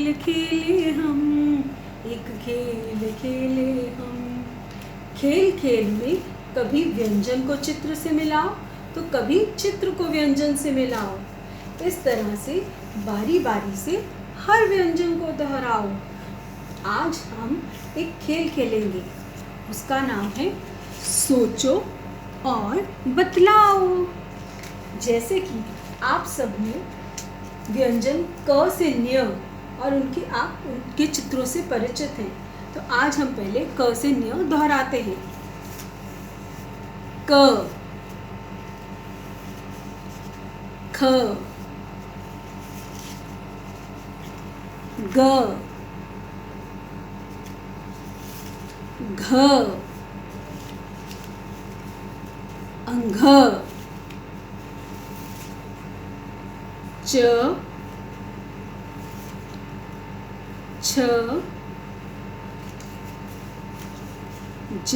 खेल खेले हम, एक खेल खेले हम। खेल खेल में कभी व्यंजन को चित्र से मिलाओ तो कभी चित्र को व्यंजन से मिलाओ। इस तरह से बारी बारी से हर व्यंजन को दोहराओ। आज हम एक खेल खेलेंगे, उसका नाम है सोचो और बतलाओ। जैसे कि आप सब ने व्यंजन क से न्य और उनके चित्रों से परिचित हैं, तो आज हम पहले क से न्य दोहराते हैं। क, ख, ग, घ, अंघ, च, छ, ज,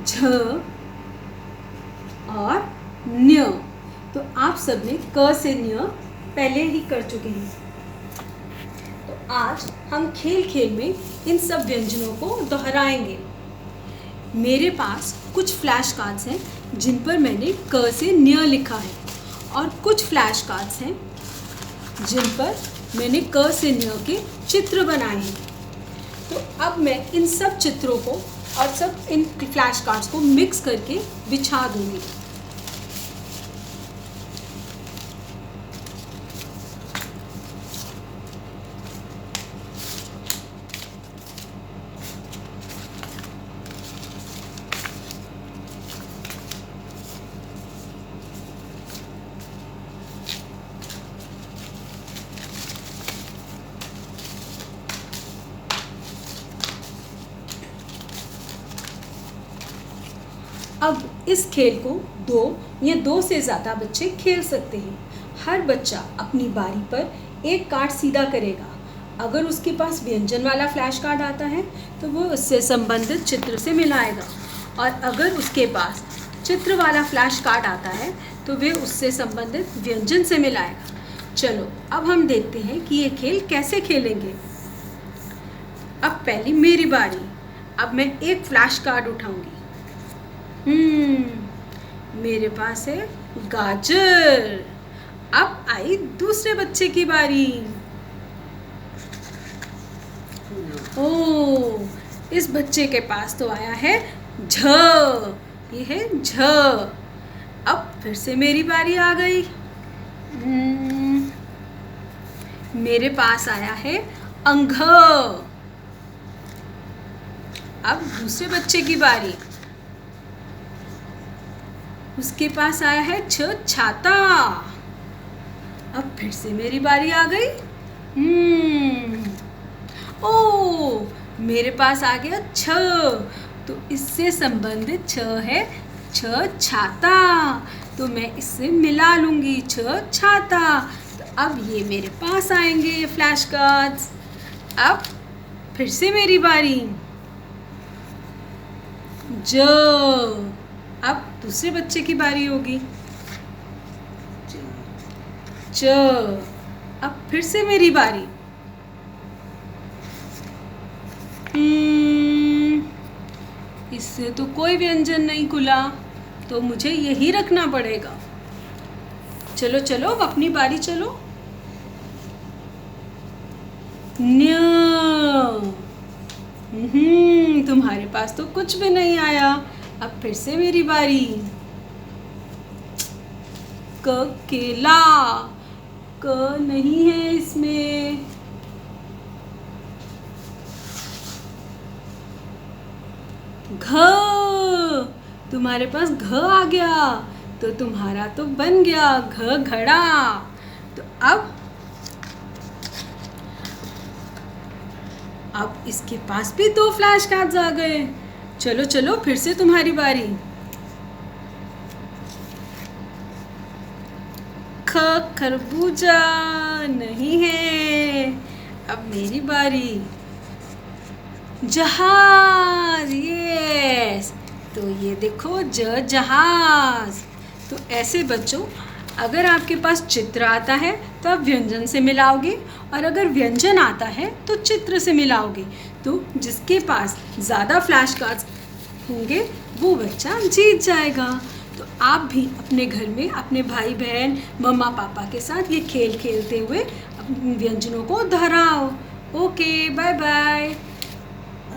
झ और न्य। तो आप सबने क से न्य पहले ही कर चुके हैं। तो आज हम खेल खेल में इन सब व्यंजनों को दोहराएंगे। मेरे पास कुछ फ्लैश कार्ड्स हैं जिन पर मैंने क से न्य लिखा है और कुछ फ्लैश कार्ड्स हैं जिन पर मैंने क से न्य के चित्र बनाए हैं। तो अब मैं इन सब चित्रों को और सब इन फ्लैश कार्ड्स को मिक्स करके बिछा दूंगी। अब इस खेल को 2 या 2 से ज़्यादा बच्चे खेल सकते हैं। हर बच्चा अपनी बारी पर एक कार्ड सीधा करेगा। अगर उसके पास व्यंजन वाला फ्लैश कार्ड आता है तो वो उससे संबंधित चित्र से मिलाएगा, और अगर उसके पास चित्र वाला फ्लैश कार्ड आता है तो वे उससे संबंधित व्यंजन से मिलाएगा। चलो अब हम देखते हैं कि ये खेल कैसे खेलेंगे। अब पहली मेरी बारी। अब मैं एक फ्लैश कार्ड उठाऊंगी। मेरे पास है गाजर। अब आई दूसरे बच्चे की बारी। ओ, इस बच्चे के पास तो आया है झ। ये है झ। अब फिर से मेरी बारी आ गई। मेरे पास आया है अंघ। अब दूसरे बच्चे की बारी। उसके पास आया है छ, छाता। अब फिर से मेरी बारी आ गई। ओ, मेरे पास आ गया छ, तो इससे संबंधित छ है छ, छाता। तो मैं इससे मिला लूंगी छ, छाता। तो अब ये मेरे पास आएंगे ये फ्लैश कार्ड्स। अब फिर से मेरी बारी। ज। अब दूसरे बच्चे की बारी होगी। च। अब फिर से मेरी बारी। इससे तो कोई व्यंजन नहीं खुला, तो मुझे यही रखना पड़ेगा। चलो चलो अपनी बारी चलो। न्य। तुम्हारे पास तो कुछ भी नहीं आया। अब फिर से मेरी बारी। क, केला। क नहीं है इसमें। घ, तुम्हारे पास घ आ गया, तो तुम्हारा तो बन गया घ, घड़ा। तो अब इसके पास भी 2 फ्लैश कार्ड्स आ गए। चलो चलो फिर से तुम्हारी बारी। ख, खरबूजा नहीं है। अब मेरी बारी। जहाज, यस। तो ये देखो जहाज। तो ऐसे बच्चों अगर आपके पास चित्र आता है तो आप व्यंजन से मिलाओगे, और अगर व्यंजन आता है तो चित्र से मिलाओगे। तो जिसके पास ज़्यादा फ्लैश कार्ड्स होंगे वो बच्चा जीत जाएगा। तो आप भी अपने घर में अपने भाई बहन मम्मा पापा के साथ ये खेल खेलते हुए व्यंजनों को दोहराओ। Okay, bye bye.